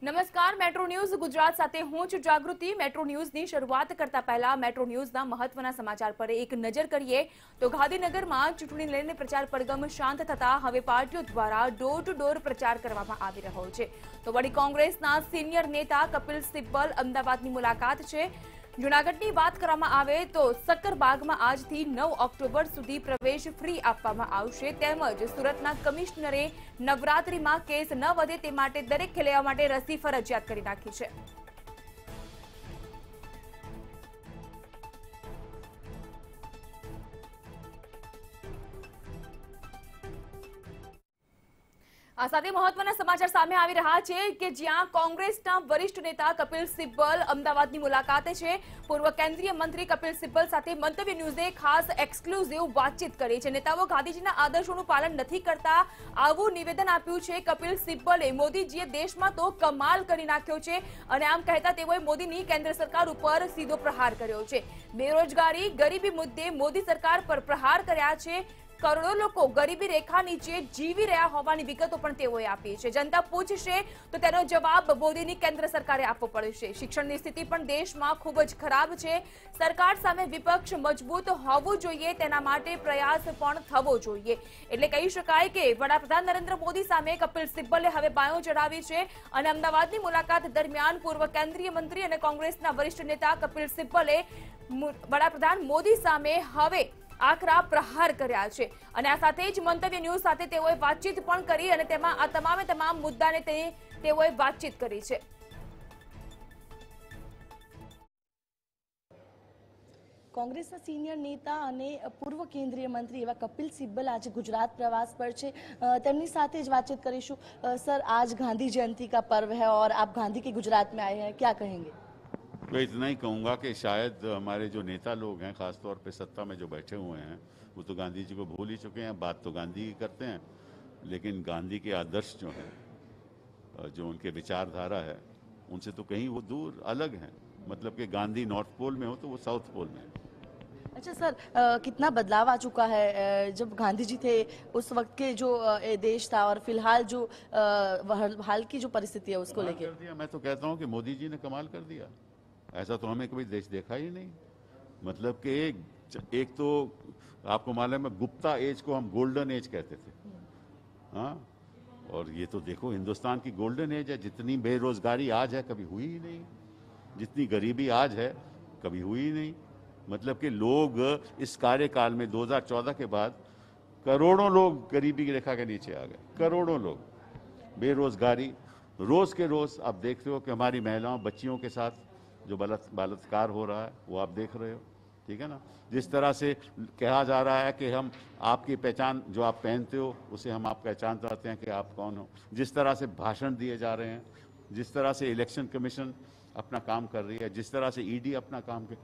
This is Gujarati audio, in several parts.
નમસ્કાર, મેટ્રો ન્યૂઝ ગુજરાત સાથે હું છું જાગૃતિ। મેટ્રો ન્યૂઝની શરૂઆત કરતા પહેલા મેટ્રો ન્યૂઝના મહત્વના સમાચાર પર એક નજર કરીએ તો ગાંધીનગરમાં ચૂંટણી લઈને પ્રચાર પડઘમ શાંત થતા હવે પાર્ટીઓ દ્વારા ડોર ટુ ડોર પ્રચાર કરવામાં આવી રહ્યો છે। તો વળી કોંગ્રેસના સિનિયર નેતા કપિલ સિબ્બલ અમદાવાદની મુલાકાત છે। જૂનાગઢની વાત કરવામાં આવે તો સક્કરબાગમાં આજથી 9 ઓક્ટોબર સુધી પ્રવેશ ફ્રી આપવામાં આવશે। તેમજ સુરતના કમિશનરે નવરાત્રીમાં કેસ ન વધે તે માટે દરેક ખેલૈયા માટે રસી ફરજિયાત કરી નાખી છે। આ સાથે મહત્વના સમાચાર સામે આવી રહ્યા છે કે જ્યાં કોંગ્રેસના વરિષ્ઠ નેતા કપિલ સિબ્બલ અમદાવાદની મુલાકાતે છે। પૂર્વ કેન્દ્રીય મંત્રી કપિલ સિબ્બલ સાથે મંતવ્ય ન્યૂઝે ખાસ એક્સક્લુઝિવ વાતચીત કરી છે। નેતાઓ ગાંધીજીના આદર્શોનું પાલન નથી કરતા આવું નિવેદન આપ્યું છે કપિલ સિબ્બલે। મોદીજીએ દેશમાં તો કમાલ કરી નાખ્યો છે અને આમ કહેતા તેઓએ મોદીની કેન્દ્ર સરકાર ઉપર સીધો પ્રહાર કર્યો છે। બેરોજગારી ગરીબી મુદ્દે મોદી સરકાર પર પ્રહાર કર્યા છે। करोड़ों लोग गरीबी रेखा नीचे जीवी रह्या होवानी विगतो पण तेओए आपी छे। जनता पूछशे तो तेनो जवाब मोदीनी केंद्र सरकारे आपवो पड़शे। शिक्षणनी स्थिति पण देशमां खूब ज खराब छे। सरकार सामे विपक्ष मजबूत होवो जोईए तेना माटे प्रयास पण थवो जोईए। एटले कही शकाय के वडाप्रधान नरेंद्र मोदी सामे कपिल सिब्बले हवे बायो चढ़ावी छे अने अमदावादनी मुलाकात दरमियान पूर्व केंद्रीय मंत्री अने कोंग्रेसना वरिष्ठ नेता कपिल सिब्बले वडाप्रधान मोदी सामे हवे आकरा प्रहार कर्या छे अने आ साथे ज मंतव्य न्यूज साथे तेओए वातचीत पण करी अने तेमां आ तमामे तमाम मुद्दाने तेओए वातचीत करी छे। कांग्रेसना सीनियर नेता अने पूर्व केंद्रीय मंत्री एवा कपिल सिब्बल आज गुजरात प्रवास पर छे। तेमनी साथे ज वातचीत करीशुं। सर, आज गांधी जयंती का पर्व है और आप गांधी के गुजरात में आए हैं, क्या कहेंगे? मैं इतना ही कहूँगा कि शायद हमारे जो नेता लोग हैं, खासतौर पे सत्ता में जो बैठे हुए हैं, वो तो गांधी जी को भूल ही चुके हैं। बात तो गांधी की करते हैं, लेकिन गांधी के आदर्श जो हैं, जो उनके विचारधारा है, उनसे तो कहीं वो दूर अलग हैं। मतलब कि गांधी नॉर्थ पोल में हो तो वो साउथ पोल में है। अच्छा सर, कितना बदलाव आ चुका है जब गांधी जी थे उस वक्त के जो देश था और फिलहाल जो हाल की जो परिस्थिति है उसको लेकर। मैं तो कहता हूँ कि मोदी जी ने कमाल कर दिया। ऐसा तो हमें कभी देश देखा ही नहीं। मतलब कि एक तो आपको मालूम है, गुप्ता एज को हम गोल्डन एज कहते थे। हाँ, और ये तो देखो हिंदुस्तान की गोल्डन एज है। जितनी बेरोजगारी आज है कभी हुई ही नहीं, जितनी गरीबी आज है कभी हुई ही नहीं। मतलब कि लोग इस कार्यकाल में 2014 के बाद करोड़ों लोग गरीबी की रेखा के नीचे आ गए। करोड़ों लोग बेरोजगारी, रोज के रोज आप देखते हो कि हमारी महिलाओं बच्चियों के साथ जो बलात्कार हो रहा है वो आप देख रहे हो। ठीक है ना। जिस तरह से कहा जा रहा है कि हम आपकी पहचान जो आप पहनते हो उसे हम आप पहचान चाहते हैं कि आप कौन हो। जिस तरह से भाषण दिए जा रहे हैं, जिस तरह से इलेक्शन कमीशन अपना काम कर रही है, जिस तरह से ईडी अपना काम कर,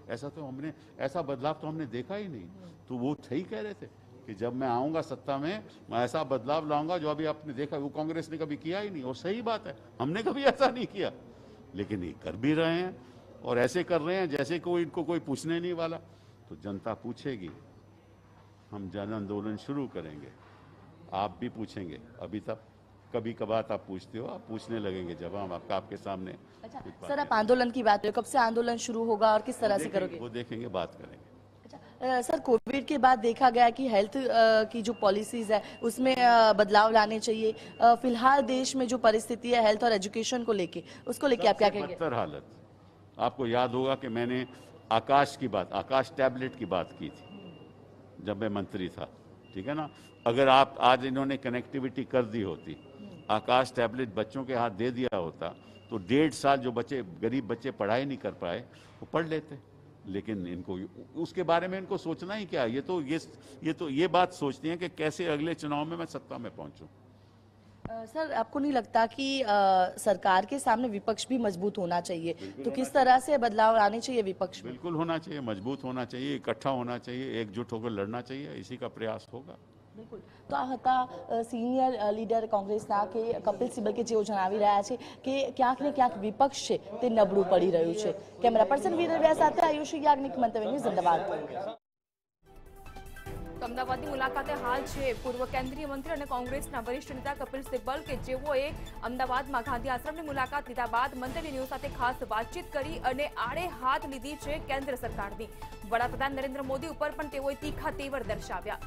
ऐसा बदलाव तो हमने देखा ही नहीं। तो वो सही कह रहे थे कि जब मैं आऊँगा सत्ता में मैं ऐसा बदलाव लाऊंगा जो अभी आपने देखा वो कांग्रेस ने कभी किया ही नहीं। और सही बात है, हमने कभी ऐसा नहीं किया, लेकिन ये कर भी रहे हैं और ऐसे कर रहे हैं जैसे कोई इनको कोई पूछने नहीं वाला। तो जनता पूछेगी, हम जन आंदोलन शुरू करेंगे, आप भी पूछेंगे। अभी तक कभी कभार आप पूछते हो, आप पूछने लगेंगे जब हम आपके सामने। अच्छा सर, आप आंदोलन की बात करें, कब से आंदोलन शुरू होगा और किस तरह से करोगे? वो देखेंगे, बात करेंगे। अच्छा सर, कोविड के बाद देखा गया कि हेल्थ की जो पॉलिसीज है उसमें बदलाव लाने चाहिए। फिलहाल देश में जो परिस्थिति है हेल्थ और एजुकेशन को लेके, उसको लेके आप क्या कहेंगे? बदतर हालत। आपको याद होगा कि मैंने आकाश टैबलेट की बात की थी जब मैं मंत्री था। ठीक है ना। अगर आप आज इन्होंने कनेक्टिविटी कर दी होती, आकाश टैबलेट बच्चों के हाथ दे दिया होता, तो 1.5 साल जो बच्चे गरीब बच्चे पढ़ाई नहीं कर पाए वो पढ़ लेते। लेकिन इनको उसके बारे में इनको सोचना ही क्या। ये बात सोचती हैं कि कैसे अगले चुनाव में मैं सत्ता में पहुंचूं। सर, आपको नहीं लगता कि सरकार के सामने विपक्ष भी मजबूत होना चाहिए? तो किस तरह से बदलाव आने चाहिए विपक्ष में? बिल्कुल होना चाहिए, मजबूत होना चाहिए, इकट्ठा होना चाहिए, एकजुट होकर लड़ना चाहिए। इसी का प्रयास होगा। बिल्कुल। तो आ हता सीनियर लीडर कांग्रेसना के कपिल सिब्बल के जेओ जणावी रह्या छे कि क्यांक ने क्यांक विपक्ष छे ते नबळું पड़ी રહ્યું છે। कैमरा पर्सन वीर व्या साथे आयुषी याज्ञिक, मंतव्य न्यूज़, अमदावाद। અમદાવાદની મુલાકાતે હાલ છે પૂર્વ કેન્દ્રીય મંત્રી અને કોંગ્રેસના વરિષ્ઠ નેતા કપિલ સિબ્બલ કે જેઓએ અમદાવાદમાં ગાંધી આશ્રમની મુલાકાત લીધા બાદ મંતવ્ય ન્યૂઝ સાથે ખાસ વાતચીત કરી અને આડે હાથ લીધી છે કેન્દ્ર સરકારની। વડાપ્રધાન નરેન્દ્ર મોદી ઉપર પણ તેઓએ તીખા તેવર દર્શાવ્યા।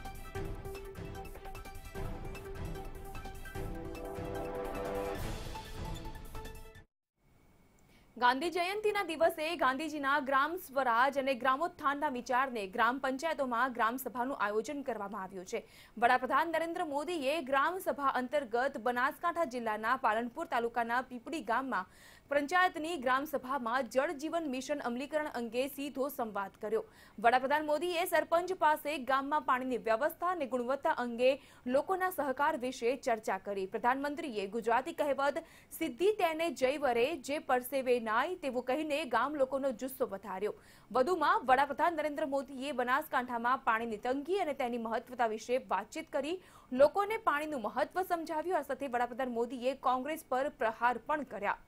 ગાંધી જયંતિના દિવસે ગાંધીજીના ગ્રામ સ્વરાજ અને ગ્રામોત્થાનના વિચારને ગ્રામ પંચાયતોમાં ગ્રામ સભાનું આયોજન કરવામાં આવ્યું છે। વડાપ્રધાન નરેન્દ્ર મોદીએ ગ્રામ સભા અંતર્ગત બનાસકાંઠા જિલ્લાના પાલનપુર તાલુકાના પીપળી ગામમાં પંચાયતની ગ્રામ સભામાં જળ જીવન મિશન અમલીકરણ અંગે સીધો સંવાદ કર્યો। વડાપ્રધાન મોદીએ સરપંચ પાસે ગામમાં પાણીની વ્યવસ્થા અને ગુણવત્તા અંગે લોકોના સહકાર વિશે ચર્ચા કરી। પ્રધાનમંત્રીએ ગુજરાતી કહેવત સિદ્ધિ તેને જય વરે જે પરસેવે નાય તેવું કહીને ગામ લોકોનો જુસ્સો વધાર્યો। વધુમાં વડાપ્રધાન નરેન્દ્ર મોદીએ બનાસકાંઠામાં પાણીની તંગી અને તેની મહત્વતા વિશે વાતચીત કરી લોકોને પાણીનું મહત્વ સમજાવ્યું। આ સાથે વડાપ્રધાન મોદીએ કોંગ્રેસ પર પ્રહાર પણ કર્યા।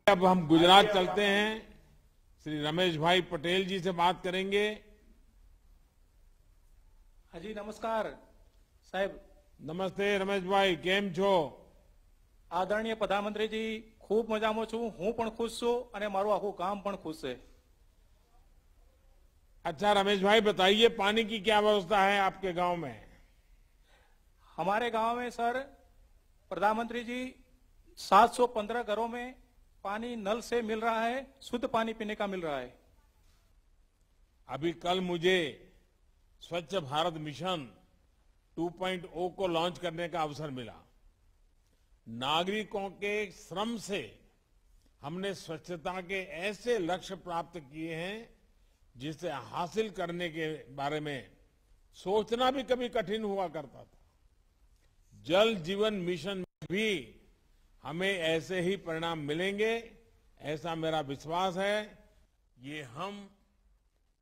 अब हम गुजरात चलते हैं, श्री रमेश भाई पटेल जी से बात करेंगे। हाँ जी नमस्कार साहेब। नमस्ते रमेश भाई, केम छो? आदरणीय प्रधानमंत्री जी खूब मजाમાં છું, હું પણ ખુશ છું અને મારું આખું ગામ પણ ખુશ છે। अच्छा रमेश भाई बताइए, पानी की क्या व्यवस्था है आपके गांव में? हमारे गांव में सर प्रधानमंत्री जी 715 घरों में पानी नल से मिल रहा है, शुद्ध पानी पीने का मिल रहा है। अभी कल मुझे स्वच्छ भारत मिशन 2.0 को लॉन्च करने का अवसर मिला। नागरिकों के श्रम से हमने स्वच्छता के ऐसे लक्ष्य प्राप्त किए हैं जिसे हासिल करने के बारे में सोचना भी कभी कठिन हुआ करता था। जल जीवन मिशन में भी हमें ऐसे ही परिणाम मिलेंगे, ऐसा मेरा विश्वास है। ये हम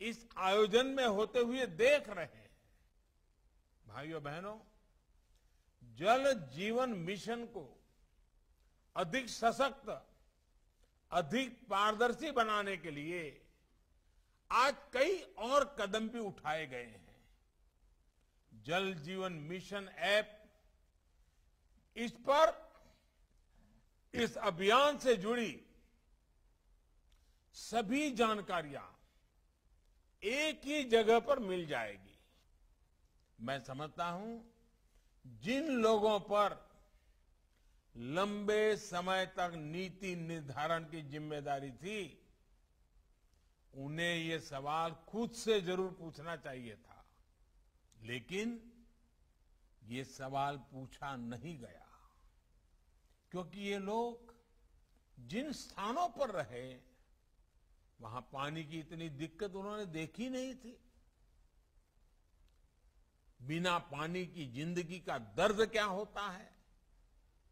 इस आयोजन में होते हुए देख रहे हैं। भाइयों बहनों, जल जीवन मिशन को अधिक सशक्त, अधिक पारदर्शी बनाने के लिए आज कई और कदम भी उठाए गए हैं। जल जीवन मिशन ऐप, इस पर इस अभियान से जुड़ी सभी जानकारियां एक ही जगह पर मिल जाएगी। मैं समझता हूं जिन लोगों पर लंबे समय तक नीति निर्धारण की जिम्मेदारी थी, उन्हें ये सवाल खुद से जरूर पूछना चाहिए था, लेकिन ये सवाल पूछा नहीं गया क्योंकि ये लोग जिन स्थानों पर रहे वहां पानी की इतनी दिक्कत उन्होंने देखी नहीं थी। बिना पानी की जिंदगी का दर्द क्या होता है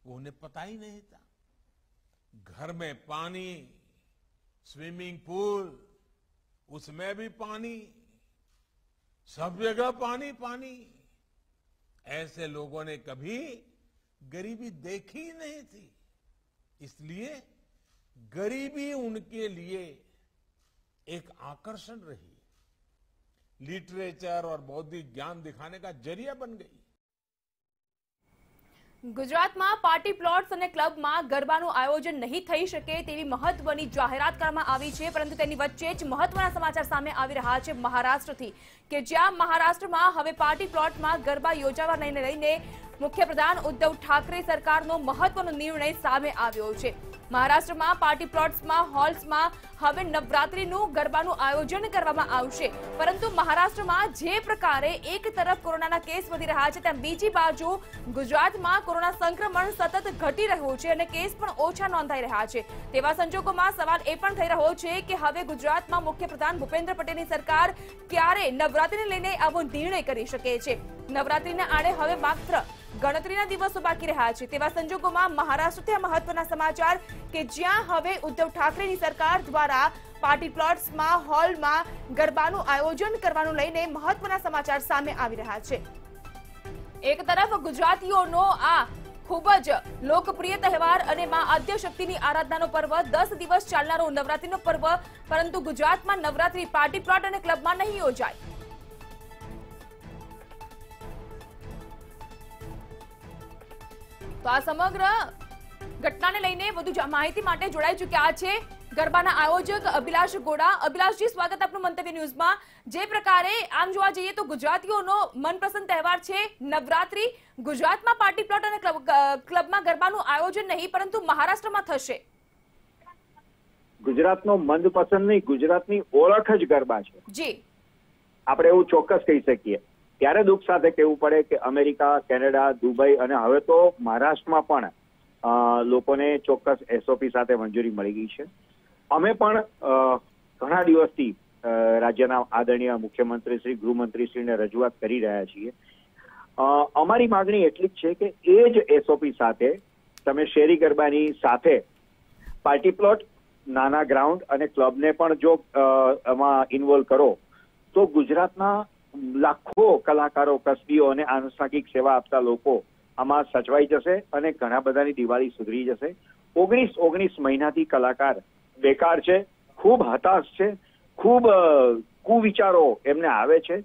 वो उन्हें पता ही नहीं था। घर में पानी, स्विमिंग पूल, उसमें भी पानी, सब जगह पानी पानी। ऐसे लोगों ने कभी गरीबी देखी ही नहीं थी, इसलिए गरीबी उनके लिए एक आकर्षण रही, लिटरेचर और बौद्धिक ज्ञान दिखाने का जरिया बन गई। ગુજરાતમાં પાર્ટી પ્લોટ્સ અને ક્લબમાં ગરબાનું આયોજન નહીં થઈ શકે તેવી મહત્વની જાહેરાત કરવામાં આવી છે, પરંતુ તેની વચ્ચે જ મહત્વના સમાચાર સામે આવી રહ્યા છે મહારાષ્ટ્રથી કે જ્યાં મહારાષ્ટ્રમાં હવે પાર્ટી પ્લોટમાં ગરબા યોજાવાને લઈને મુખ્યપ્રધાન ઉદ્ધવ ઠાકરે સરકારનો મહત્વનો નિર્ણય સામે આવ્યો છે। મહારાષ્ટ્રમાં પાર્ટી પ્લોટ્સમાં હોલ્સમાં હવે નવરાત્રીનું ગરબાનું આયોજન કરવામાં આવશે, પરંતુ મહારાષ્ટ્રમાં જે પ્રકારે એક તરફ કોરોનાના કેસ વધી રહ્યા છે તેમ બીજી બાજુ ગુજરાતમાં કોરોના સંક્રમણ સતત ઘટી રહ્યું છે અને કેસ પણ ઓછા નોંધાઈ રહ્યા છે। તેવા સંજોગોમાં સવાલ એ પણ થઈ રહ્યો છે કે હવે ગુજરાતમાં મુખ્યપ્રધાન ભૂપેન્દ્ર પટેલની સરકાર ક્યારે નવરાત્રીને લઈને આવો નિર્ણય કરી શકે છે। નવરાત્રીના આડે હવે માત્ર ગણતરીના દિવસો બાકી રહ્યા છે। તેવા સંજોગોમાં મહારાષ્ટ્રથી આ મહત્વના સમાચાર કે જ્યાં હવે ઉદ્ધવ ઠાકરેની સરકાર દ્વારા પાર્ટી પ્લોટ્સમાં હોલમાં ગરબાનું આયોજન કરવાનું લઈને મહત્વના સમાચાર સામે આવી રહ્યા છે। એક તરફ ગુજરાતીઓનો આ ખૂબ જ લોકપ્રિય તહેવાર અને માં આદ્યશક્તિની આરાધનાનો પર્વ 10 દિવસ ચાલનારો નવરાત્રીનો પર્વ, પરંતુ ગુજરાતમાં નવરાત્રી પાર્ટી પ્લોટ અને ક્લબમાં નહીં યોજાય। તો આ સમગ્ર ઘટનાને લઈને વધુ માહિતી માટે જોડાઈ ચૂક્યા છે ગરબાના આયોજક અભિલાષ ગોડા. અભિલાષજી, સ્વાગત આપનું મંતવ્ય ન્યૂઝમાં. જે પ્રકારે આમ જોવા જઈએ તો ગુજરાતીઓનો મનપસંદ તહેવાર છે નવરાત્રી. ગુજરાતમાં પાર્ટી પ્લોટ અને ક્લબમાં ગરબાનું આયોજન નહીં, પરંતુ મહારાષ્ટ્રમાં થશે. ગુજરાતનો મનપસંદ નહીં, ગુજરાતની ઓળખ જ ગરબા છે. જી, આપણે એવું ચોક્કસ કહી શકીએ. ત્યારે દુઃખ સાથે કહેવું પડે કે અમેરિકા, કેનેડા, દુબઈ અને હવે તો મહારાષ્ટ્રમાં પણ લોકોને ચોક્કસ એસઓપી સાથે મંજૂરી મળી ગઈ છે. અમે પણ ઘણા દિવસથી રાજ્યના આદરણીય મુખ્યમંત્રી શ્રી, ગૃહમંત્રીશ્રીને રજૂઆત કરી રહ્યા છીએ. અમારી માગણી એટલી જ છે કે એ જ એસઓપી સાથે તમે શેરી ગરબાની સાથે પાર્ટી પ્લોટ, નાના ગ્રાઉન્ડ અને ક્લબને પણ જો એમાં ઇન્વોલ્વ કરો તો ગુજરાતના લાખો કલાકારો, કસબીઓ અને આનુષંગિક સેવા આપતા લોકો આમાં સચવાઈ જશે અને ઘણા બધાની દિવાળી સુધરી જશે. 19 મહિનાથી કલાકાર બેકાર છે, ખૂબ હતાશ છે, ખૂબ કુવિચારો એમને આવે છે.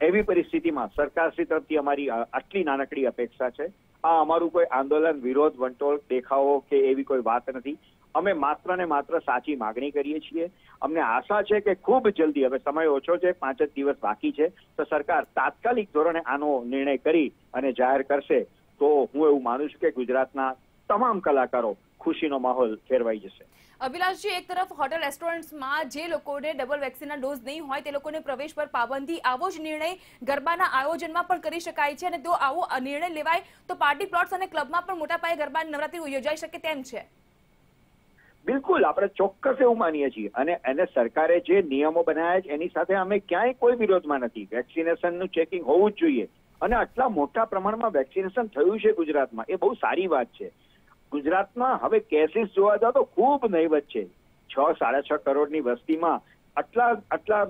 એવી પરિસ્થિતિમાં સરકારશ્રી તરફથી અમારી આટલી નાનકડી અપેક્ષા છે. આ અમારું કોઈ આંદોલન, વિરોધ, વંટોળ, દેખાવો કે એવી કોઈ વાત નથી. અમે માત્ર ને માત્ર સાચી માગણી કરીએ છીએ. અમને આશા છે કે ખૂબ જલ્દી, હવે સમય ઓછો છે, 5 જ દિવસ બાકી છે, તો સરકાર તાત્કાલિક ધોરણે આનો નિર્ણય કરી અને જાહેર કરશે તો હું એવું માનું છું કે ગુજરાતના તમામ કલાકારો ખુશીનો માહોલ ફેરવાઈ જશે. અભિલાષજી, એક તરફ હોટેલ રેસ્ટોરન્ટ્સમાં જે લોકોને ડબલ વેક્સિનના ડોઝ નહીં હોય તે લોકોને પ્રવેશ પર પાબંદી, આવો જ નિર્ણય ગરબાના આયોજનમાં પણ કરી શકાય છે અને જો આવો નિર્ણય લેવાય તો પાર્ટી પ્લોટ્સ અને ક્લબમાં પણ મોટા પાયે ગરબા નવરાત્રી યોજાઈ શકે તેમ છે. બિલકુલ, આપણે ચોક્કસ એવું માનીએ છીએ અને એને સરકારે જે નિયમો બનાવ્યા છે એની સાથે અમે ક્યાંય કોઈ વિરોધમાં નથી. વેક્સિનેશનનું ચેકિંગ હોવું જ જોઈએ અને આટલા મોટા પ્રમાણમાં વેક્સિનેશન થયું છે ગુજરાતમાં, એ બહુ સારી વાત છે. ગુજરાતમાં હવે કેસીસ જોવા જાવ તો ખૂબ નહીવત છે. 6-6.5 કરોડની વસ્તીમાં આટલા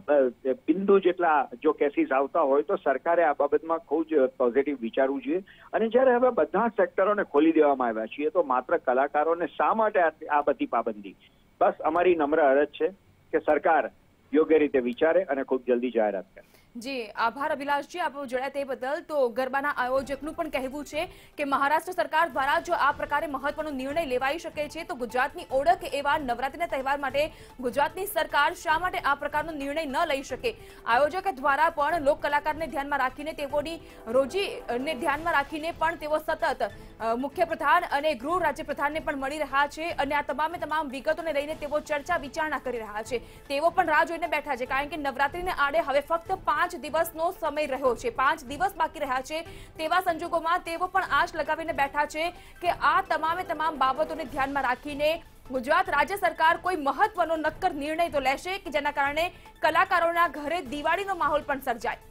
બિંદુ જેટલા જો કેસીસ આવતા હોય તો સરકારે આ બાબતમાં ખૂબ જ પોઝિટિવ વિચારવું જોઈએ. અને જ્યારે હવે બધા સેક્ટરોને ખોલી દેવામાં આવ્યા છીએ તો માત્ર કલાકારોને શા માટે આ બધી પાબંદી? બસ અમારી નમ્ર અરજ છે કે સરકાર યોગ્ય રીતે વિચારે અને ખૂબ જલ્દી જાહેરાત કરે. જી, આભાર અભિલાષજી, આપ જોડાયા તે બદલ. તો ગરબાના આયોજકનું પણ કહેવું છે કે મહારાષ્ટ્ર સરકાર દ્વારા જો આ પ્રકારે મહત્વનો નિર્ણય લેવાઈ શકે છે તો ગુજરાતની ઓળખ એવા નવરાત્રીના તહેવાર માટે ગુજરાતની સરકાર શા માટે આ પ્રકારનો નિર્ણય ન લઈ શકે? આયોજક દ્વારા પણ લોક કલાકારને ધ્યાનમાં રાખીને, તેઓની રોજીને ધ્યાનમાં રાખીને પણ તેઓ સતત મુખ્યપ્રધાન અને ગૃહ રાજ્યપ્રધાનને પણ મળી રહ્યા છે અને આ તમામ વિગતોને લઈને તેઓ ચર્ચા વિચારણા કરી રહ્યા છે. તેઓ પણ રાહ જોઈને બેઠા છે, કારણ કે નવરાત્રીને આડે હવે ફક્ત 5 દિવસનો સમય રહ્યો છે, 5 દિવસ બાકી રહ્યા છે. તેવા સંજોગોમાં તેઓ પણ આશ લગાવીને બેઠા છે કે આ તમામ બાબતોને ધ્યાનમાં રાખીને ગુજરાત રાજ્ય સરકાર કોઈ મહત્વનો નક્કર નિર્ણય તો લેશે કે જેના કારણે કલાકારોના ઘરે દિવાળીનો માહોલ પણ સર્જાય.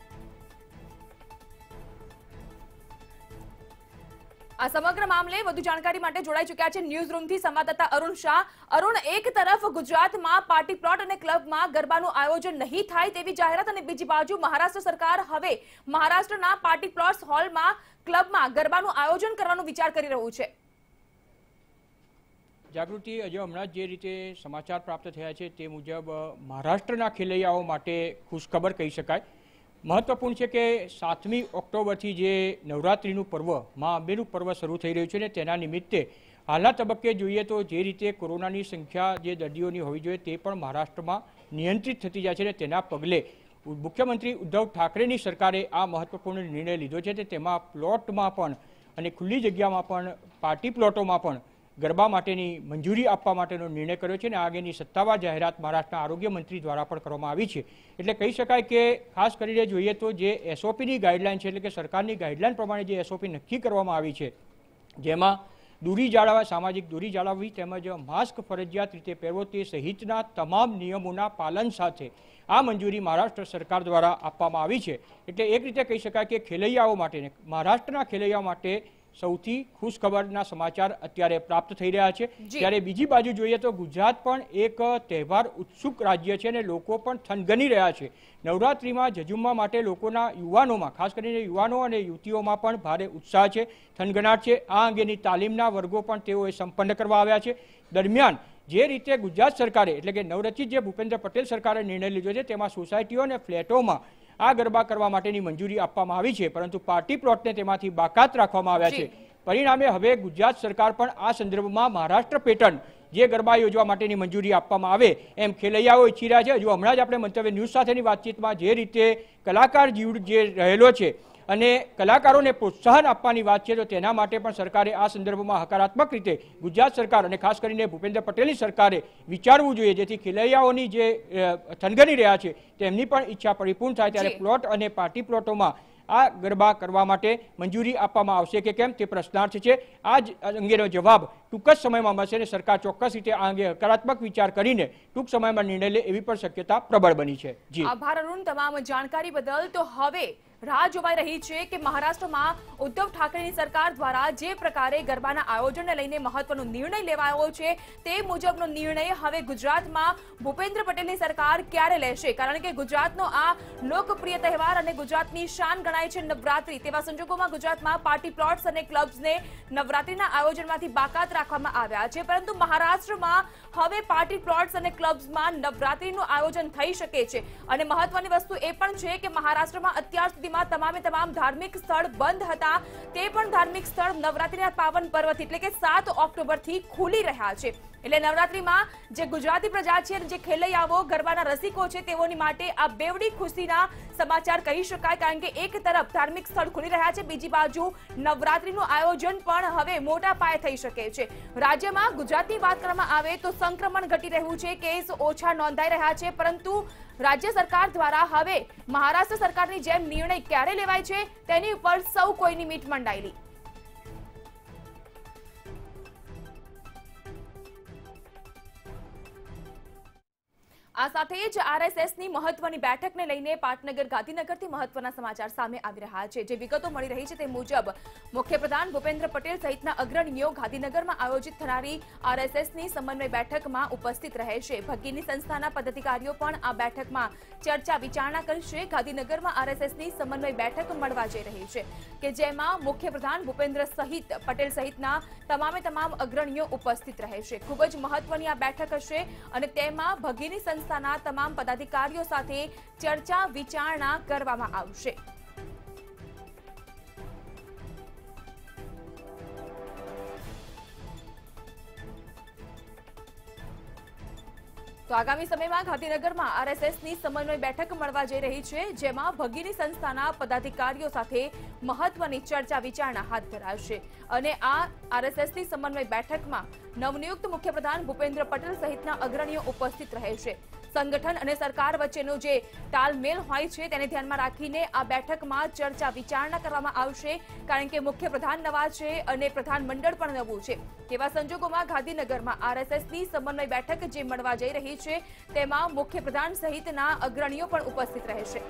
આ સમગ્ર મામલે વધુ જાણકારી માટે જોડાઈ ચૂક્યા છે ન્યૂઝ રૂમથી સંવાદદાતા અરુણ શાહ. અરુણ, એક તરફ ગુજરાતમાં પાર્ટી પ્લોટ અને ક્લબમાં ગરબાનું આયોજન નહીં થાય તેવી જાહેરાત અને બીજી બાજુ મહારાષ્ટ્ર સરકાર હવે મહારાષ્ટ્રના પાર્ટી પ્લોટ્સ, હોલમાં, ક્લબમાં ગરબાનું આયોજન કરવાનો વિચાર કરી રહ્યું છે. જાગૃતિ, હજુ હમણાં જે રીતે સમાચાર પ્રાપ્ત થયા છે તે મુજબ મહારાષ્ટ્રના ખેલૈયાઓ માટે ખુશખબર કહી શકાય. મહત્વપૂર્ણ છે કે 7મી ઓક્ટોબરથી જે નવરાત્રિનું પર્વ, મા અંબેનું પર્વ શરૂ થઈ રહ્યું છે ને તેના નિમિત્તે હાલના તબક્કે જોઈએ તો જે રીતે કોરોનાની સંખ્યા જે દર્દીઓની હોવી જોઈએ તે પણ મહારાષ્ટ્રમાં નિયંત્રિત થતી જાય છે ને તેના પગલે મુખ્યમંત્રી ઉદ્ધવ ઠાકરેની સરકારે આ મહત્વપૂર્ણ નિર્ણય લીધો છે. તેમાં પ્લોટમાં પણ અને ખુલ્લી જગ્યામાં પણ, પાર્ટી પ્લોટોમાં પણ ગરબા માટેની મંજૂરી આપવા માટેનો નિર્ણય કર્યો છે અને આ અંગેની સત્તાવાર જાહેરાત મહારાષ્ટ્રના આરોગ્ય મંત્રી દ્વારા પણ કરવામાં આવી છે. એટલે કહી શકાય કે ખાસ કરીને જોઈએ તો જે એસઓપીની ગાઈડલાઇન છે, એટલે કે સરકારની ગાઈડલાઇન પ્રમાણે જે એસઓપી નક્કી કરવામાં આવી છે, જેમાં દૂરી જાળવવા, સામાજિક દૂરી જાળવવી તેમજ માસ્ક ફરજિયાત રીતે પહેરવો તે સહિતના તમામ નિયમોના પાલન સાથે આ મંજૂરી મહારાષ્ટ્ર સરકાર દ્વારા આપવામાં આવી છે. એટલે એક રીતે કહી શકાય કે ખેલૈયાઓ માટે, મહારાષ્ટ્રના ખેલૈયાઓ માટે સૌથી ખુશખબરના સમાચાર અત્યારે પ્રાપ્ત થઈ રહ્યા છે. ત્યારે બીજી બાજુ જોઈએ તો ગુજરાત પણ એક તહેવાર ઉત્સુક રાજ્ય છે અને લોકો પણ થનગની રહ્યા છે. નવરાત્રિમાં ઝઝૂમવા માટે લોકોના યુવાનોમાં, ખાસ કરીને યુવાનો અને યુવતીઓમાં પણ ભારે ઉત્સાહ છે, થનગનાટ છે. આ અંગેની તાલીમના વર્ગો પણ તેઓએ સંપન્ન કરવા આવ્યા છે. દરમિયાન જે રીતે ગુજરાત સરકારે, એટલે કે નવરચિત જે ભૂપેન્દ્ર પટેલ સરકારે નિર્ણય લીધો છે તેમાં સોસાયટીઓ અને ફ્લેટોમાં આ ગરબા કરવા માટેની મંજૂરી આપવામાં આવી છે, પરંતુ પાર્ટી પ્લોટને તેમાંથી બાકાત રાખવામાં આવ્યા છે. પરિણામે હવે ગુજરાત સરકાર પણ આ સંદર્ભમાં મહારાષ્ટ્ર પેટર્ન જે ગરબા યોજવા માટેની મંજૂરી આપવામાં આવે એમ ખેલૈયાઓ ઈચ્છી રહ્યા છે. હજુ હમણાં જ આપણે મંતવ્ય ન્યૂઝ સાથેની વાતચીતમાં જે રીતે કલાકાર જીવ જે રહેલો છે અને કલાકારોને પ્રોત્સાહન આપવાની વાત છે, તો તેના માટે પણ સરકારે આ સંદર્ભમાં હકારાત્મક રીતે ગુજરાત સરકાર અને ખાસ કરીને ભૂપેન્દ્ર પટેલની સરકારે વિચારવું જોઈએ, જેથી ખેલૈયાઓની જે થનગની રહ્યા છે તેમની પણ ઈચ્છા પરિપૂર્ણ થાય. ત્યારે પ્લોટ અને પાર્ટી પ્લોટોમાં આ ગરબા કરવા માટે મંજૂરી આપવામાં આવશે કે કેમ તે પ્રશ્નાર્થ છે. આ જ અંગેનો જવાબ ટૂંક જ સમયમાં મળશે અને સરકાર ચોક્કસ રીતે આ અંગે હકારાત્મક વિચાર કરીને ટૂંક સમયમાં નિર્ણય લે એવી પણ શક્યતા પ્રબળ બની છે. જી આભાર અરુણ તમામ જાણકારી બદલ. તો હવે રાહ જોવાઈ રહી છે કે મહારાષ્ટ્રમાં ઉદ્ધવ ઠાકરેની સરકાર દ્વારા જે પ્રકારે ગરબાના આયોજનને લઈને મહત્વનો નિર્ણય લેવાયો છે તે મુજબનો નિર્ણય હવે ગુજરાતમાં ભૂપેન્દ્ર પટેલની સરકાર ક્યારે લેશે, કારણ કે ગુજરાતનો આ લોકપ્રિય તહેવાર અને ગુજરાતની શાન ગણાય છે નવરાત્રી. તેવા સંજોગોમાં ગુજરાતમાં પાર્ટી પ્લોટ્સ અને ક્લબ્સને નવરાત્રીના આયોજનમાંથી બાકાત રાખવામાં આવ્યા છે, પરંતુ મહારાષ્ટ્રમાં હવે પાર્ટી પ્લોટ્સ અને ક્લબ્સમાં નવરાત્રીનું આયોજન થઈ શકે છે. અને મહત્વની વસ્તુ એ પણ છે કે મહારાષ્ટ્રમાં અત્યાર સુધીમાં તમામ ધાર્મિક સ્થળ બંધ હતા, તે પણ ધાર્મિક સ્થળ નવરાત્રીના પાવન પર્વથી એટલે કે 7 ઓક્ટોબરથી ખુલી રહ્યા છે. એટલે નવરાત્રીમાં જે ગુજરાતી પ્રજા છે, જે ખેલૈયાઓ ગરબાના રસિકો છે, તેઓની માટે આ બેવડી ખુશીના સમાચાર કહી શકાય, કારણ કે એક તરફ ધાર્મિક સ્થળ ખુલી રહ્યા છે, બીજી બાજુ નવરાત્રીનું આયોજન પણ હવે મોટા પાયે થઈ શકે છે. રાજ્યમાં ગુજરાતની વાત કરવામાં આવે તો સંક્રમણ ઘટી રહ્યું છે, કેસ ઓછા નોંધાઈ રહ્યા છે, પરંતુ રાજ્ય સરકાર દ્વારા હવે મહારાષ્ટ્ર સરકારની જેમ નિર્ણય ક્યારે લેવાય છે તેની ઉપર સૌ કોઈની મીટ મંડાયેલી. આ સાથે જ આરએસએસની મહત્વની બેઠકને લઈને પાટનગર ગાંધીનગરથી મહત્વના સમાચાર સામે આવી રહ્યા છે. જે વિગતો મળી રહી છે તે મુજબ મુખ્યપ્રધાન ભૂપેન્દ્ર પટેલ સહિતના અગ્રણીઓ ગાંધીનગરમાં આયોજિત થનારી આરએસએસની સમન્વય બેઠકમાં ઉપસ્થિત રહેશે. ભગીની સંસ્થાના પદાધિકારીઓ પણ આ બેઠકમાં ચર્ચા વિચારણા કરશે. ગાંધીનગરમાં આરએસએસની સમન્વય બેઠક મળવા જઈ રહી છે કે જેમાં મુખ્યપ્રધાન ભૂપેન્દ્ર પટેલ સહિતના તમામ અગ્રણીઓ ઉપસ્થિત રહેશે. ખૂબ જ મહત્વની આ બેઠક હશે અને તેમાં ભગીની સંસ્થાના તમામ પદાધિકારીઓ સાથે ચર્ચા વિચારણા કરવામાં આવશે. તો આગામી સમયમાં ગાંધીનગરમાં આરએસએસની સમન્વય બેઠક મળવા જઈ રહી છે, જેમાં ભગીની સંસ્થાના પદાધિકારીઓ સાથે મહત્વની ચર્ચા વિચારણા હાથ ધરાશે. અને આ આરએસએસની સમન્વય બેઠકમાં નવનિયુક્ત મુખ્યપ્રધાન ભૂપેન્દ્ર પટેલ સહિતના અગ્રણીઓ ઉપસ્થિત રહેશે. સંગઠન અને સરકાર વચ્ચેનો જે તાલમેલ હોય છે તેને ધ્યાનમાં રાખીને આ બેઠકમાં ચર્ચા વિચારણા કરવામાં આવશે, કારણ કે મુખ્યપ્રધાન નવા છે અને પ્રધાનમંડળ પણ નવું છે. તેવા સંજોગોમાં ગાંધીનગરમાં આરએસએસની સમન્વય બેઠક જે મળવા જઈ રહી છે તેમાં મુખ્યપ્રધાન સહિતના અગ્રણીઓ પણ ઉપસ્થિત રહેશે.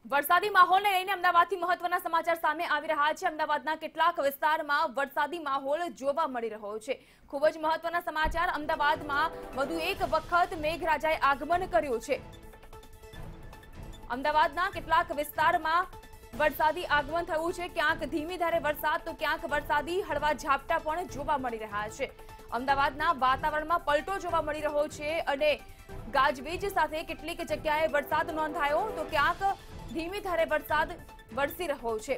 વરસાદી માહોલને લઈને અમદાવાદથી મહત્વના સમાચાર સામે આવી રહ્યા છે. અમદાવાદના કેટલાક વિસ્તારમાં વરસાદી માહોલ જોવા મળી રહ્યો છે. ખૂબ જ મહત્વના સમાચાર. અમદાવાદમાં વધુ એક વખત મેઘરાજાએ આગમન કર્યું છે. અમદાવાદના કેટલાક વિસ્તારમાં વરસાદી આગમન થયું છે. ક્યાંક ધીમી ધારે વરસાદ તો ક્યાંક વરસાદી હળવા ઝાપટા પણ જોવા મળી રહ્યા છે. અમદાવાદના વાતાવરણમાં પલટો જોવા મળી રહ્યો છે અને ગાજવીજ સાથે કેટલીક જગ્યાએ વરસાદ નોંધાયો તો ક્યાંક ધીમી ધારે વરસાદ વરસી રહ્યો છે.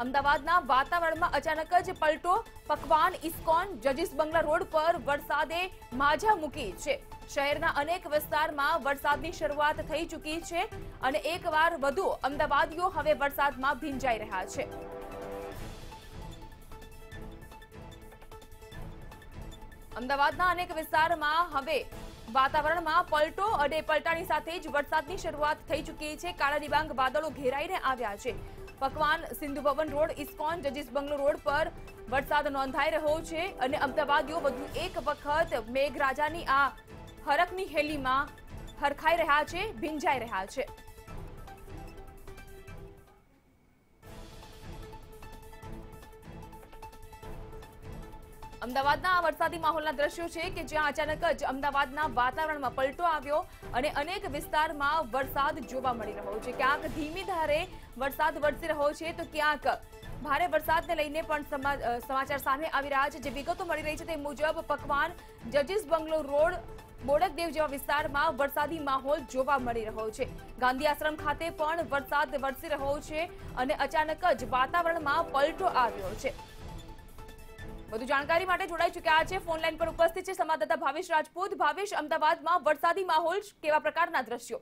અમદાવાદના વાતાવરણમાં અચાનક જ પલટો. પકવાન ઇસ્કોન જજીસ બંગલા રોડ પર વરસાદે માજા મૂકી છે. શહેરના અનેક વિસ્તારમાં વરસાદની શરૂઆત થઈ ચૂકી છે અને એકવાર વધુ અમદાવાદીઓ હવે વરસાદમાં ભીંજાઈ રહ્યા છે. અમદાવાદના અનેક વિસ્તારમાં હવે વાતાવરણમાં પલટો અને પલટાની સાથે જ વરસાદની શરૂઆત થઈ ચૂકી છે. કાળા ડિબાંગ વાદળો ઘેરાઈને આવ્યા છે. પકવાન સિંધુ ભવન રોડ, ઇસ્કોન જજીસ બંગલો રોડ પર વરસાદ નોંધાઈ રહ્યો છે અને અમદાવાદીઓ વધુ એક વખત મેઘરાજાની આ હરખની હેલીમાં હરખાઈ રહ્યા છે, ભીંજાઈ રહ્યા છે. અમદાવાદના આ વરસાદી માહોલના દ્રશ્યો છે કે જ્યાં અચાનક જ અમદાવાદના વાતાવરણમાં પલટો આવ્યો અને અનેક વિસ્તારમાં વરસાદ જોવા મળી રહ્યો છે. ક્યાંક ધીમી ધારે વરસાદ વરસી રહ્યો છે તો ક્યાંક ભારે વરસાદને લઈને પણ સમાચાર સામે આવી રહ્યા છે. જે વિગતો મળી રહી છે તે મુજબ પકવાન જજીસ બંગલો રોડ બોડકદેવ જેવા વિસ્તારમાં વરસાદી માહોલ જોવા મળી રહ્યો છે. ગાંધી આશ્રમ ખાતે પણ વરસાદ વરસી રહ્યો છે અને અચાનક જ વાતાવરણમાં પલટો આવ્યો છે. વધુ જાણકારી માટે જોડાઈ ચૂક્યા છે, ફોન લાઈન પર ઉપસ્થિત છે સંવાદદાતા ભાવેશ રાજપૂત. ભાવેશ, અમદાવાદમાં વરસાદી માહોલ કેવા પ્રકારના દ્રશ્યો?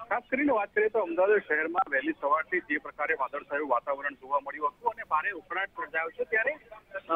ખાસ કરીને વાત કરીએ તો અમદાવાદ શહેરમાં વહેલી સવારથી જે પ્રકારે વાદળછાયું વાતાવરણ જોવા મળ્યું હતું અને ભારે ઉકળાટ સર્જાયો છે, ત્યારે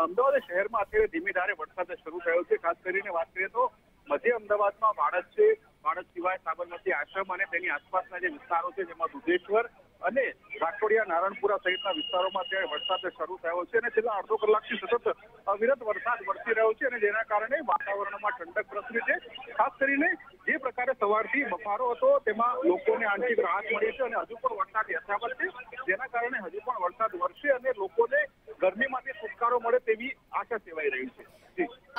અમદાવાદ શહેરમાં અત્યારે ધીમે ધારે વરસાદ શરૂ થયો છે. ખાસ કરીને વાત કરીએ તો મધ્ય અમદાવાદમાં બાળજ છે, બાળજ સિવાય સાબરમતી આશ્રમ અને તેની આસપાસના જે વિસ્તારો છે જેમાં દુધેશ્વર અને રાખોડિયા નારણપુરા સહિતના વિસ્તારોમાં અત્યારે વરસાદ શરૂ થયો છે અને છેલ્લા અડધો કલાકથી સતત અવિરત વરસાદ વરસી રહ્યો છે અને જેના કારણે વાતાવરણમાં ઠંડક પ્રસરી છે. ખાસ કરીને જે પ્રકારે સવારથી બફારો હતો તેમાં લોકોને આંશિક રાહત મળી છે અને હજુ પણ વરસાદ યથાવત છે, જેના કારણે હજુ પણ વરસાદ વરસે અને લોકોને ગરમીમાંથી છુટકારો મળે તેવી આશા સેવાઈ રહી છે.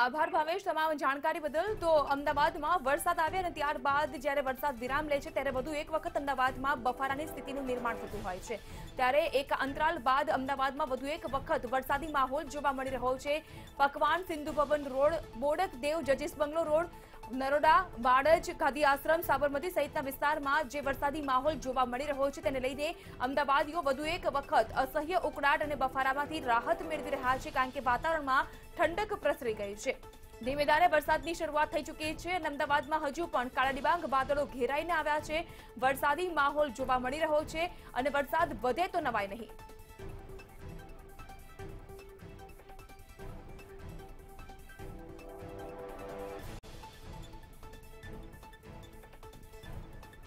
આભાર ભાવેશ તમામ જાણકારી બદલ. તો અમદાવાદમાં વરસાદ આવે અને ત્યારબાદ જ્યારે વરસાદ વિરામ લે છે ત્યારે વધુ એક વખત અમદાવાદમાં બફારાની સ્થિતિનું નિર્માણ થતું હોય છે. ત્યારે એક અંતરાલ બાદ અમદાવાદમાં વધુ એક વખત વરસાદી માહોલ જોવા મળી રહ્યો છે. પકવાન, સિંધુ ભવન રોડ, બોડકદેવ, જજીસ બંગલો રોડ, નરોડા, બાળજ, ગાંધી આશ્રમ, સાબરમતી સહિતના વિસ્તારમાં જે વરસાદી માહોલ જોવા મળી રહ્યો છે તેને લઈને અમદાવાદીઓ વધુ એક વખત અસહ્ય ઉકળાટ અને બફારામાંથી રાહત મેળવી રહ્યા છે, કારણ કે વાતાવરણમાં ઠંડક પ્રસરી ગઈ છે. ધીમે ધારે વરસાદની શરૂઆત થઈ ચૂકી છે અને અમદાવાદમાં હજુ પણ કાળા ડિબાંગ વાદળો ઘેરાઈને આવ્યા છે. વરસાદી માહોલ જોવા મળી રહ્યો છે અને વરસાદ વધે તો નવાય નહીં.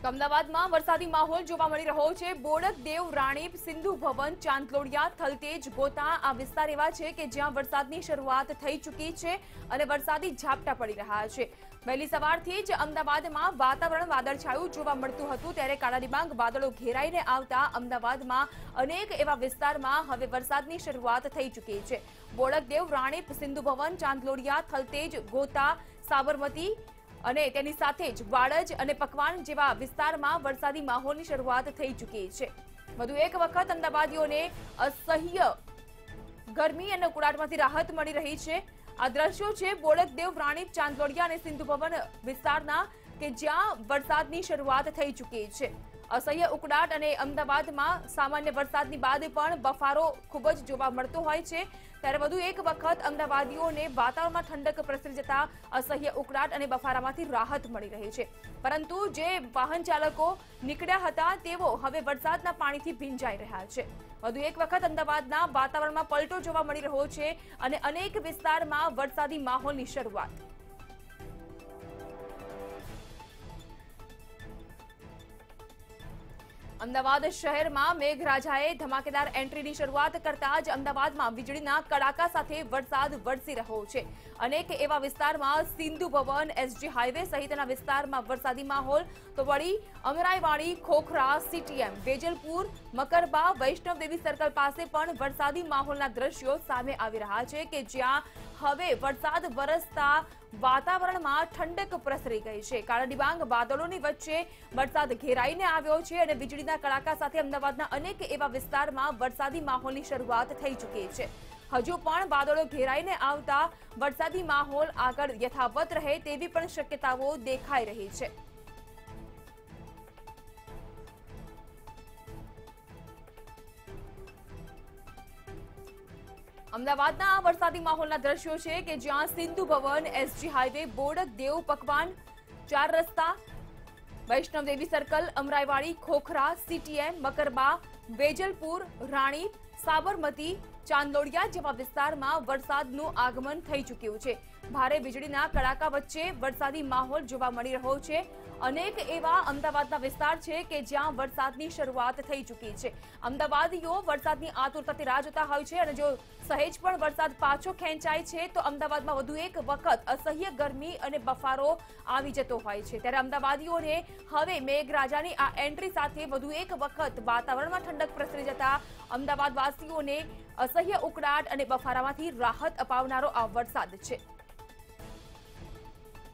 અમદાવાદમાં વરસાદી માહોલ જોવા મળી રહ્યો છે. બોડકદેવ, રાણીપ, સિંધુ ભવન, ચાંદલોડિયા, થલતેજ, ગોતા આ વિસ્તાર એવા છે કે જ્યાં વરસાદની શરૂઆત થઈ ચૂકી છે અને વરસાદી ઝાપટા પડી રહ્યા છે. વહેલી સવારથી જ અમદાવાદમાં વાતાવરણ વાદળછાયું જોવા મળતું હતું, ત્યારે કાળા ડિબાંગ વાદળો ઘેરાઈને આવતા અમદાવાદમાં અનેક એવા વિસ્તારમાં હવે વરસાદની શરૂઆત થઈ ચૂકી છે. બોડકદેવ, રાણીપ, સિંધુ ભવન, ચાંદલોડિયા, થલતેજ, ગોતા, સાબરમતી અને તેની સાથે જ બાળજ અને પકવાન જેવા વિસ્તારમાં વરસાદી માહોલની શરૂઆત થઈ ચૂકી છે. વધુ એક વખત અમદાવાદીઓને અસહ્ય ગરમી અને ઉકળાટમાંથી રાહત મળી રહી છે. આ દ્રશ્યો છે બોડકદેવ, રાણીપ, ચાંદલોડિયા અને સિંધુ ભવન વિસ્તારના કે જ્યાં વરસાદની શરૂઆત થઈ ચૂકી છે. અસહ્ય ઉકળાટ અને અમદાવાદમાં સામાન્ય વરસાદની બાદ પણ બફારો ખૂબ જ જોવા મળતો હોય છે, ત્યારે વધુ એક વખત અમદાવાદીઓને વાતાવરણમાં ઠંડક પ્રસરી જતા અસહ્ય ઉકળાટ અને બફારામાંથી રાહત મળી રહી છે. પરંતુ જે વાહન ચાલકો નીકળ્યા હતા તેઓ હવે વરસાદના પાણીથી ભીંજાઈ રહ્યા છે. વધુ એક વખત અમદાવાદના વાતાવરણમાં પલટો જોવા મળી રહ્યો છે અને અનેક વિસ્તારમાં વરસાદી માહોલની શરૂઆત. અમદાવાદ શહેરમાં મેઘરાજાએ ધમાકેદાર એન્ટ્રીની શરૂઆત કરતા જ અમદાવાદમાં વીજળીના કડાકા સાથે વરસાદ વરસી રહ્યો છે. અનેક એવા વિસ્તારમાં સિંધુ ભવન, એસજી હાઈવે સહિતના વિસ્તારમાં વરસાદી માહોલ, તો વળી અમરાઈવાડી, ખોખરા, સીટીએમ, વેજલપુર, મકરબા, વૈષ્ણવદેવી સર્કલ પાસે પણ વરસાદી માહોલના દ્રશ્યો સામે આવી રહ્યા છે કે જ્યાં હવે વરસાદ વરસતા વાતાવરણમાં ઠંડક પ્રસરી ગઈ છે. કાળા ડિબાંગ વાદળોની વચ્ચે વરસાદ ઘેરાઈને આવ્યો છે અને વીજળીના કડાકા સાથે અમદાવાદના અનેક એવા વિસ્તારમાં વરસાદી માહોલની શરૂઆત થઈ ચૂકી છે. હજુ પણ વાદળો ઘેરાઈને આવતા વરસાદી માહોલ આગળ યથાવત રહે તેવી પણ શક્યતાઓ દેખાઈ રહી છે. અમદાવાદના આ વરસાદી માહોલના દ્રશ્યો છે કે જ્યાં સિંધુ ભવન, એસજી હાઈવે, બોડકદેવ, પકવાન, 4 રસ્તા, વૈષ્ણવદેવી સર્કલ, અમરાઈવાડી, ખોખરા, સીટીએમ, મકરબા, વેજલપુર, રાણી, સાબરમતી, ચાંદલોડિયા જેવા વિસ્તારમાં વરસાદનું આગમન થઈ ચૂક્યું છે. ભારે વીજળીના કડાકા વચ્ચે વરસાદી માહોલ જોવા મળી રહ્યો છે. અનેક એવા અમદાવાદના વિસ્તાર છે કે જ્યાં વરસાદની શરૂઆત થઈ ચૂકી છે. અમદાવાદીઓ વરસાદની આતુરતાથી રાહ જોતા હોય છે અને જો સહેજ પણ વરસાદ પાછો ખેંચાય છે તો અમદાવાદમાં વધુ એક વખત અસહ્ય ગરમી અને બફારો આવી જતો હોય છે. ત્યારે અમદાવાદીઓને હવે મેઘરાજાની આ એન્ટ્રી સાથે વધુ એક વખત વાતાવરણમાં ઠંડક પ્રસરી જતા અમદાવાદવાસીઓને અસહ્ય ઉકળાટ અને બફારામાંથી રાહત અપાવનારો આ વરસાદ છે.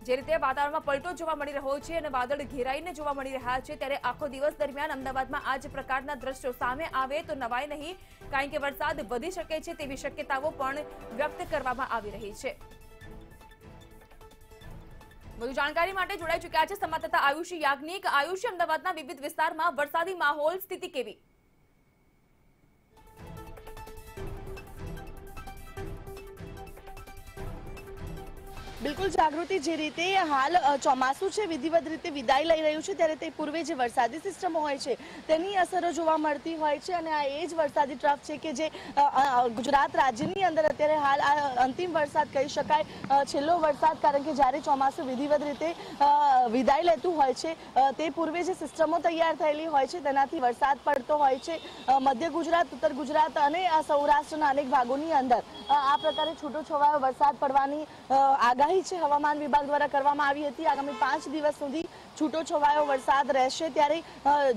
જે રીતે વાતાવરણમાં પલટો જોવા મળી રહ્યો છે અને વાદળ ઘેરાઈને જોવા મળી રહ્યા છે, ત્યારે આખો દિવસ દરમિયાન અમદાવાદમાં આ જ પ્રકારના દ્રશ્યો સામે આવે તો નવાય નહીં, કારણ કે વરસાદ વધી શકે છે તેવી શક્યતાઓ પણ વ્યક્ત કરવામાં આવી રહી છે. વધુ જાણકારી માટે જોડાઈ ચૂક્યા છે સંવાદદાતા આયુષી યાજ્ઞિક. આયુષી, અમદાવાદના વિવિધ વિસ્તારમાં વરસાદી માહોલ, સ્થિતિ કેવી? બિલકુલ જાગૃતિ, જે રીતે હાલ ચોમાસું છે વિધિવત રીતે વિદાય લઈ રહ્યું છે, ત્યારે તે પૂર્વે જે વરસાદી સિસ્ટમો હોય છે તેની અસરો જોવા મળતી હોય છે અને આ એ જ વરસાદી ટ્રફ છે કે જે ગુજરાત રાજ્યની અંદર અત્યારે હાલ આ અંતિમ વરસાદ કહી શકાય, છેલ્લો વરસાદ. કારણ કે જ્યારે ચોમાસું વિધિવત રીતે વિદાય લેતું હોય છે તે પૂર્વે જે સિસ્ટમો તૈયાર થયેલી હોય છે તેનાથી વરસાદ પડતો હોય છે. મધ્ય ગુજરાત, ઉત્તર ગુજરાત અને સૌરાષ્ટ્રના અનેક ભાગોની અંદર આ પ્રકારે છૂટો છવાયો વરસાદ પડવાની આગાહી છે હવામાન વિભાગ દ્વારા કરવામાં આવી હતી. આગામી 5 દિવસ સુધી છૂટો છવાયો વરસાદ રહેશે. ત્યારે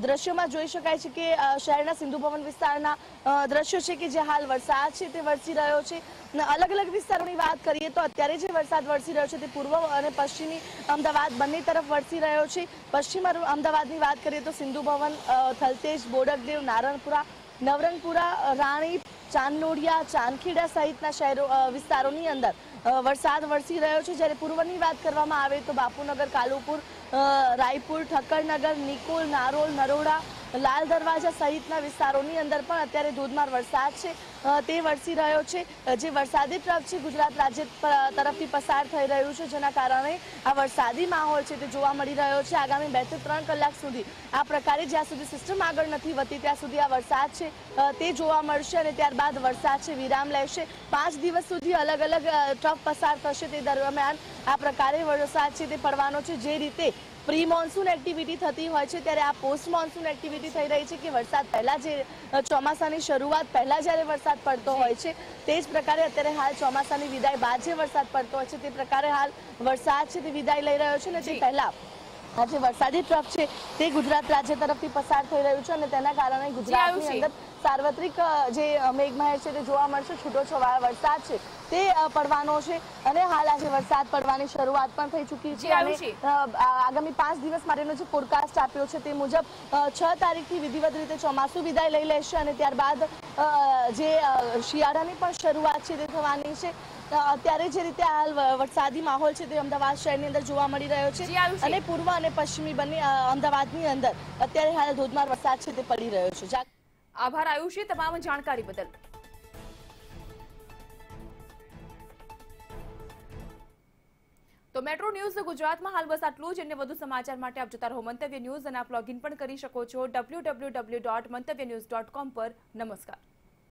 દ્રશ્યોમાં જોઈ શકાય છે કે શહેરના સિંધુ ભવન વિસ્તારના દ્રશ્યો છે કે જે હાલ વરસાદ છે તે વરસી રહ્યો છે. અલગ અલગ વિસ્તારોની વાત કરીએ તો અત્યારે જે વરસાદ વરસી રહ્યો છે તે પૂર્વ અને પશ્ચિમી અમદાવાદ બંને તરફ વરસી રહ્યો છે. પશ્ચિમ અમદાવાદની વાત કરીએ તો સિંધુ ભવન, થલતેજ, બોડકદેવ, નારણપુરા, નવરંગપુરા, રાણી, ચાંદલોડિયા, ચાંદખેડા સહિતના શહેરો વિસ્તારોની અંદર વરસાદ વરસી રહ્યો છે. જ્યારે પૂર્વની વાત કરવામાં આવે તો બાપુનગર, કાલુપુર, રાયપુર, ઠક્કરનગર, નિકોલ, નારોલ, નરોડા, લાલ દરવાજા સહિતના વિસ્તારોની અંદર પણ અત્યારે ધોધમાર વરસાદ છે તે વરસી રહ્યો છે. જે વરસાદી ટ્રફ છે ગુજરાત રાજ્ય તરફથી પસાર થઈ રહ્યું છે, જેના કારણે આ વરસાદી માહોલ છે તે જોવા મળી રહ્યો છે. આગામી 2 થી 3 કલાક સુધી આ પ્રકારે જ્યાં સુધી સિસ્ટમ આગળ નથી વધતી ત્યાં સુધી આ વરસાદ છે તે જોવા મળશે અને ત્યારબાદ વરસાદ છે વિરામ લેશે. 5 દિવસ સુધી અલગ અલગ ટ્રફ પસાર થશે. તે દરમિયાન આ પ્રકારે વરસાદ છે તે પડવાનો છે. જે રીતે પ્રી મોન્સૂન એક્ટિવિટી થતી હોય છે ત્યારે આ પોસ્ટ મોન્સૂન એક્ટિવિટી થઈ રહી છે કે વરસાદ પહેલા જે ચોમાસાની શરૂઆત પહેલા જ્યારે વરસાદ પડતો હોય છે તે જ પ્રકારે અત્યારે હાલ ચોમાસાની વિદાય બાદ જે વરસાદ પડતો હોય છે તે પ્રકારે હાલ વરસાદ છે તે વિદાય લઈ રહ્યો છે અને તે પહેલા આ જે વરસાદી ટ્રફ છે તે ગુજરાત રાજ્ય તરફથી પસાર થઈ રહ્યું છે અને તેના કારણે ગુજરાતની અંદર સાર્વત્રિક જે મેઘમહેર છે તે જોવા મળશે. છૂટો છવાયો વરસાદ છે તે પડવાનો છે અને હાલ આજે વરસાદ પડવાની શરૂઆત પણ થઈ ચૂકી છે અને આગામી 5 દિવસ માટેનો જે ફોરકાસ્ટ આપ્યો છે તે મુજબ 6 તારીખથી વિધિવત રીતે ચોમાસું વિદાય લઈ લેશે અને ત્યારબાદ જે શિયાળાની પણ શરૂઆત છે તે થવાની છે. અત્યારે જે રીતે હાલ વરસાદી માહોલ છે તે અમદાવાદ શહેરની અંદર જોવા મળી રહ્યો છે અને પૂર્વ અને પશ્ચિમી બંને અમદાવાદની અંદર અત્યારે હાલ ધોધમાર વરસાદ છે તે પડી રહ્યો છે. આભાર આયુષી તમામ જાણકારી બદલ. તો મેટ્રો ન્યૂઝ ગુજરાતમાં હાલ બસ આટલું જ. અને વધુ સમાચાર માટે આપ જોતા રહો મંતવ્ય ન્યૂઝ અને આપ લોગિન પણ કરી શકો છો www.mantavynews.com પર. નમસ્કાર.